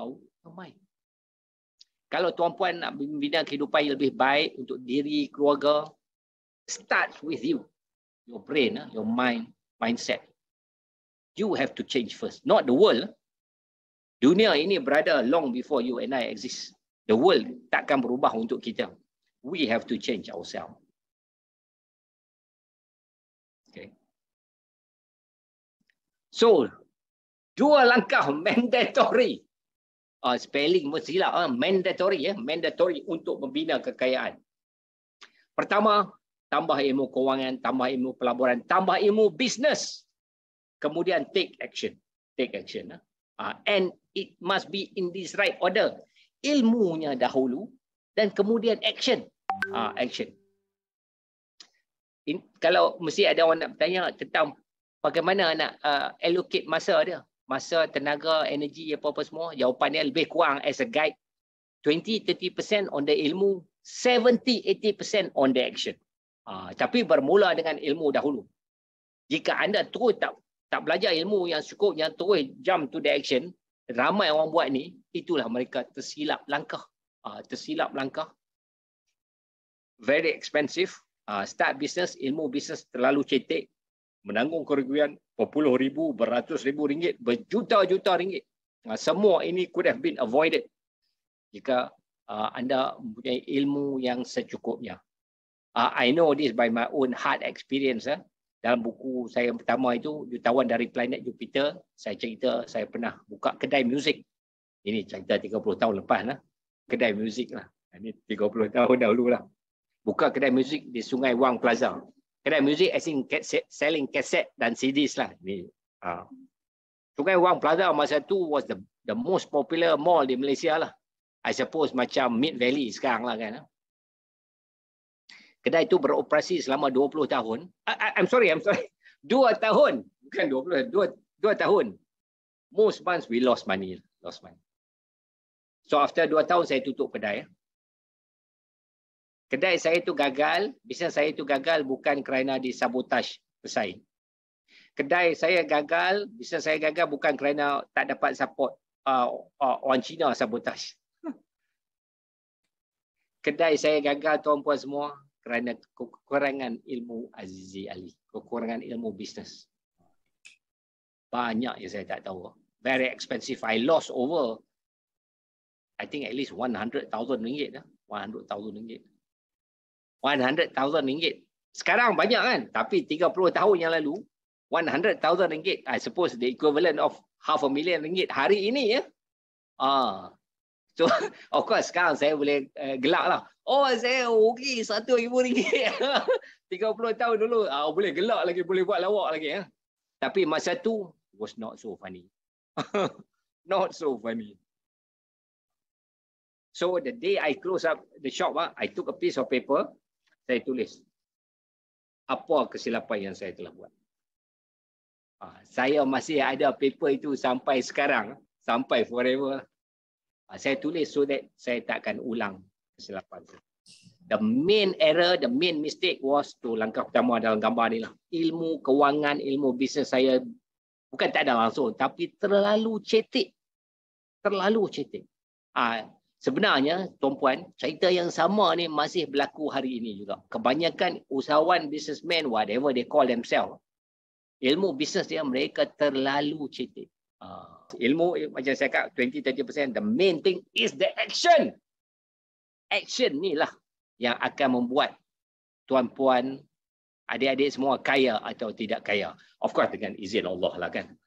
Your mind. Kalau tuan-puan nak membina kehidupan yang lebih baik untuk diri, keluarga, start with you. Your brain, your mind, mindset. You have to change first. Not the world. Dunia ini berada long before you and I exist. The world takkan berubah untuk kita. We have to change ourselves. Okay. So, 2 langkah mandatory. Spelling mesti lah. Mandatory. Mandatory untuk membina kekayaan. Pertama, tambah ilmu kewangan, tambah ilmu pelaburan, tambah ilmu bisnes. Kemudian take action. Take action. And it must be in this right order. Ilmunya dahulu dan kemudian action. Action. Kalau mesti ada orang nak bertanya tentang bagaimana nak allocate masa dia. Masa, tenaga, energi, apa-apa semua. Jawapannya lebih kurang as a guide. 20-30% on the ilmu, 70-80% on the action. Tapi bermula dengan ilmu dahulu. Jika anda terus tak belajar ilmu yang cukup, yang terus jump to the action, ramai orang buat ni, itulah mereka tersilap langkah. Tersilap langkah. Very expensive. Start business, ilmu business terlalu cetek. Menanggung kerugian berpuluh ribu, beratus ribu ringgit, berjuta-juta ringgit. Semua ini could have been avoided jika anda mempunyai ilmu yang secukupnya. I know this by my own hard experience. Dalam buku saya yang pertama itu, Jutawan dari Planet Jupiter, saya cerita saya pernah buka kedai muzik. Ini cerita 30 tahun lepas lah. Kedai muzik lah. Ini 30 tahun dahulu lah. Buka kedai muzik di Sungai Wang Plaza. Kedai muzik as in selling cassette dan CDs lah. Sungai Wang Plaza masa tu was the most popular mall di Malaysia lah. I suppose macam Mid Valley sekarang lah kan. Kedai itu beroperasi selama 20 tahun. I'm sorry. 2 tahun. Bukan 20, 2 tahun. Most months we lost money. So after 2 tahun saya tutup kedai. Kedai saya itu gagal, bisnes saya itu gagal bukan kerana disabotaj pesaing. Kedai saya gagal, bisnes saya gagal bukan kerana tak dapat support orang Cina sabotaj. Kedai saya gagal tuan-puan semua kerana kekurangan ilmu Azizi Ali, kekurangan ilmu bisnes. Banyak yang saya tak tahu. Very expensive. I lost over, I think at least 100,000 ringgit. 100,000 ringgit. 100,000 ringgit. Sekarang banyak kan? Tapi 30 tahun yang lalu, 100,000 ringgit, I suppose the equivalent of $500,000 ringgit hari ini ya. So, of course, sekarang saya boleh gelak lah. Saya rugi RM1,000. 30 tahun dulu, boleh gelak lagi, boleh buat lawak lagi. Tapi masa tu, was not so funny. Not so funny. So, the day I close up the shop, I took a piece of paper, saya tulis apa kesilapan yang saya telah buat. Saya masih ada paper itu sampai sekarang, sampai forever. Saya tulis so that saya takkan ulang kesilapan itu. The main error, the main mistake was tu langkah pertama dalam gambar ni lah. Ilmu kewangan, ilmu bisnes saya bukan tak ada langsung, tapi terlalu cetek. Terlalu cetek. Sebenarnya, tuan-puan, cerita yang sama ni masih berlaku hari ini juga. Kebanyakan usahawan, businessmen, whatever they call themselves, ilmu bisnes dia mereka terlalu cetek. Ilmu macam saya kata 20-30%, the main thing is the action. Action ni lah yang akan membuat tuan-puan, adik-adik semua kaya atau tidak kaya. Of course dengan izin Allah lah kan.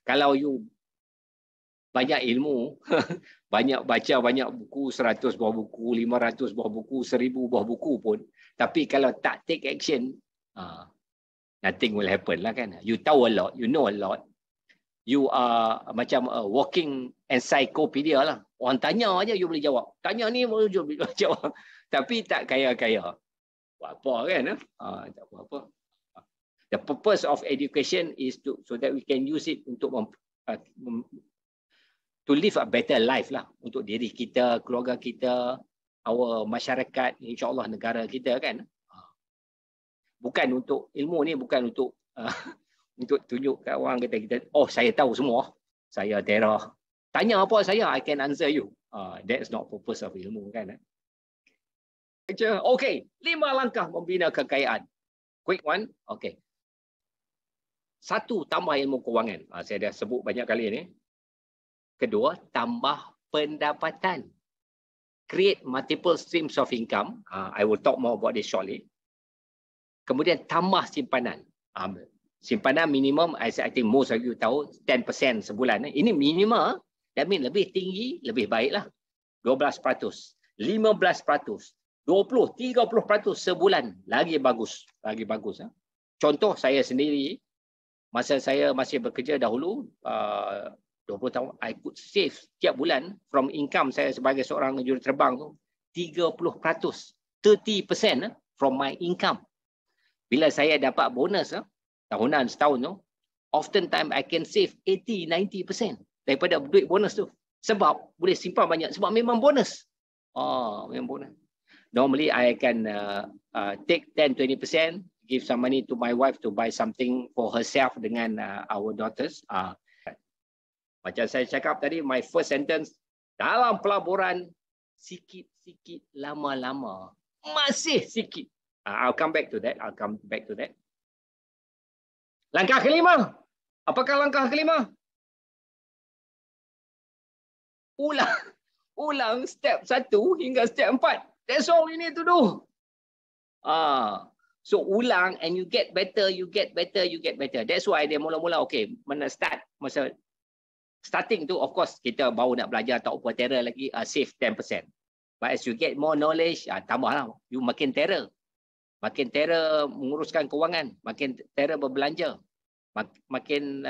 Kalau you banyak ilmu, banyak baca banyak buku, 100 buah buku, 500 buah buku, 1000 buah buku pun, tapi kalau tak take action, nothing will happen lah kan. You tahu a lot, you know a lot. You are macam a walking encyclopedia lah. Orang tanya aja you boleh jawab. Tanya ni boleh jawab. Tapi tak kaya-kaya. Buat apa kan? Tak buat apa. The purpose of education is so that we can use it untuk to live a better life lah. Untuk diri kita, keluarga kita, our masyarakat, insya-Allah negara kita kan. Bukan untuk ilmu ni, bukan untuk untuk tunjuk kat orang kita, oh saya tahu semua. Saya terror. Tanya apa saya, I can answer you. That's not purpose of ilmu kan. Okay, 5 langkah membina kekayaan. Quick one. Okay. 1, tambah ilmu kewangan. Saya dah sebut banyak kali ni. Kedua, tambah pendapatan. Create multiple streams of income. I will talk more about this shortly. Kemudian tambah simpanan. Simpanan minimum, I think most of you tahu, 10% sebulan. Ini minimum. That means lebih tinggi, lebih baiklah. 12%, 15%, 20%, 30% sebulan. Lagi bagus. Lagi bagus. Contoh saya sendiri, masa saya masih bekerja dahulu, 20 tahun, I could save setiap bulan from income saya sebagai seorang juruterbang tu, 30%, 30% from my income. Bila saya dapat bonus tahunan setahun tu, often time I can save 80-90% daripada duit bonus tu. Sebab boleh simpan banyak, sebab memang bonus. Memang bonus. Normally I can take 10-20%, give some money to my wife to buy something for herself dengan our daughters. Macam saya cakap tadi, my first sentence, dalam pelaburan, sikit-sikit, lama-lama. Masih sikit. I'll come back to that. Langkah kelima. Apakah langkah kelima? Ulang step 1 hingga step 4. That's all you need to do. So ulang and you get better. That's why dia mula-mula, okay, mana start, masa starting tu, of course, kita baru nak belajar tak apa terror lagi, save 10%. But as you get more knowledge, tambahlah. You makin terror. Makin terror menguruskan kewangan. Makin terror berbelanja. Makin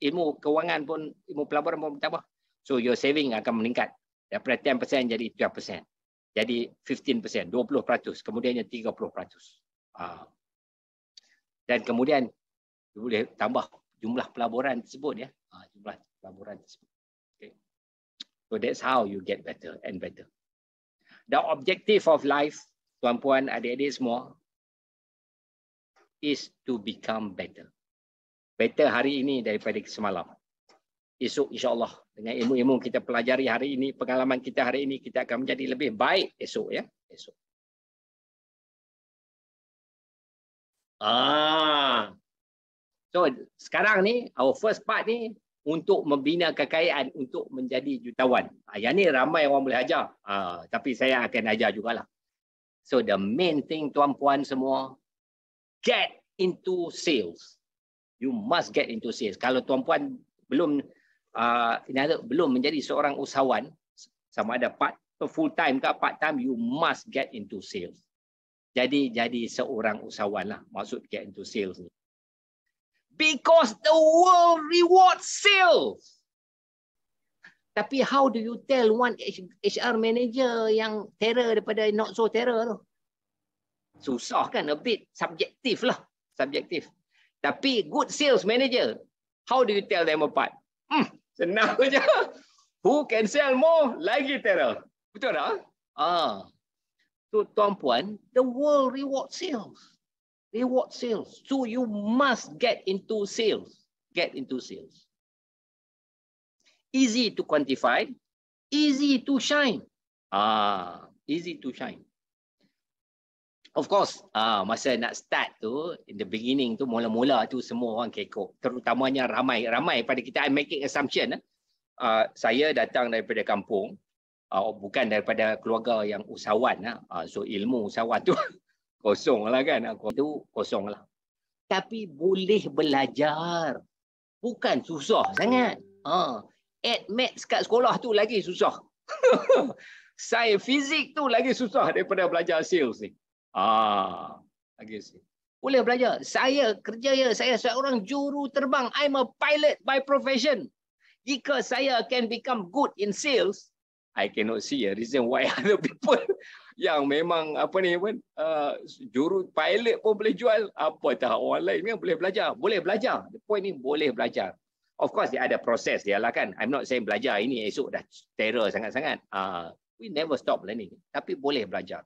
ilmu kewangan pun, ilmu pelaburan pun bertambah. So your saving akan meningkat. Daripada 10% jadi 12%. Jadi 15%, 20%. Kemudiannya 30%. Dan kemudian, boleh tambah jumlah pelaburan tersebut. Jumlah pelaburan tersebut. Okay. So that's how you get better and better. The objective of life, tuan-puan, adik-adik semua, is to become better. Better hari ini daripada semalam. Esok insya-Allah dengan ilmu-ilmu kita pelajari hari ini, pengalaman kita hari ini, kita akan menjadi lebih baik esok ya. Esok. So sekarang ni, our first part ni untuk membina kekayaan untuk menjadi jutawan. Yang ni ramai orang boleh ajar. Tapi saya akan ajar jugalah. So the main thing tuan-puan semua, get into sales. You must get into sales. Kalau tuan-puan belum menjadi seorang usahawan, sama ada full time ke part time, you must get into sales. Jadi seorang usahawan lah, maksud get into sales ni. Because the world rewards sales. Tapi how do you tell one HR manager yang terror daripada not so terror tu? Susah kan, a bit subjektif lah. Subjektif. Tapi good sales manager, how do you tell them apart? Senang saja. Who can sell more, lagi terror. Betul tak? So tuan-puan, the world rewards sales. Reward sales. So you must get into sales. Get into sales. Easy to quantify, easy to shine. Easy to shine. Of course, masa nak start tu, in the beginning tu, mula-mula tu semua orang kekok. Terutamanya ramai pada kita, I'm making assumption. Saya datang daripada kampung, bukan daripada keluarga yang usahawan. So ilmu usahawan tu kosong lah kan. Itu kosong lah. Tapi boleh belajar. Bukan susah sangat. Add maths kat sekolah tu lagi susah. Sains fizik tu lagi susah daripada belajar sales ni. Lagi sih. Boleh belajar. Saya kerja saya seorang juru terbang. I'm a pilot by profession. Jika saya can become good in sales, I cannot see a reason why other people yang memang juru pilot pun boleh jual, apatah orang lain kan boleh belajar. Boleh belajar. The point ni boleh belajar. Of course dia ada proses dia lah kan. I'm not saying belajar ini esok dah terror sangat-sangat. We never stop learning. Tapi boleh belajar.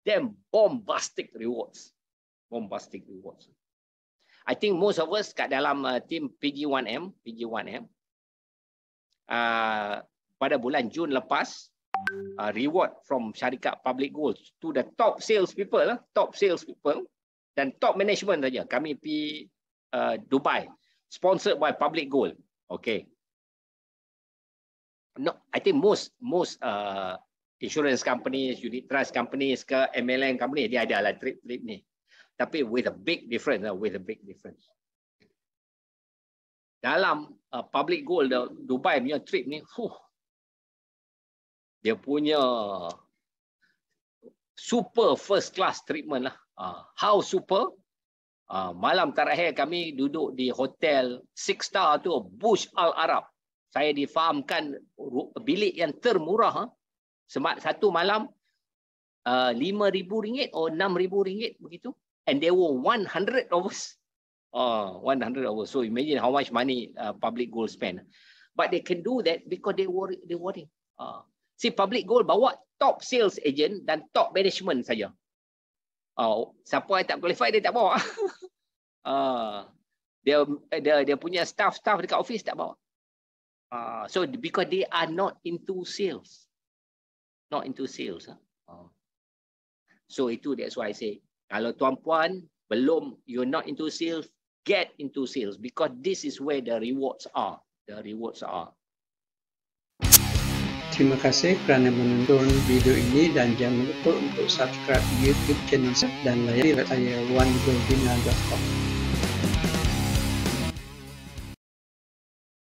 Then bombastic rewards. Bombastic rewards. I think most of us kat dalam team PG1M, pada bulan Jun lepas, reward from syarikat Public Gold to the top sales people dan top management saja. Kami pergi Dubai, sponsored by Public Gold. Okay. No, I think most insurance companies, unit trust companies ke MLM company dia ada lah trip ni. Tapi with a big difference, Dalam Public Gold Dubai punya trip ni, dia punya super first class treatment lah. How super? Malam terakhir kami duduk di hotel 6 star tu, Burj Al Arab. Saya difahamkan bilik yang termurah. Satu malam RM5,000 atau RM6,000 begitu. And there were 100 of us. 100 of us. So imagine how much money Public Gold spend. But they can do that because they worry. See, Public Gold bawa top sales agent dan top management saja. Siapa yang tak qualify dia tak bawa. Dia punya staff dekat office tak bawa. So because they are not into sales. So that's why I say, kalau tuan-puan belum, you're not into sales, get into sales because this is where the rewards are. Terima kasih kerana menonton video ini dan jangan lupa untuk subscribe YouTube channel saya dan layari website saya onegolbina.com.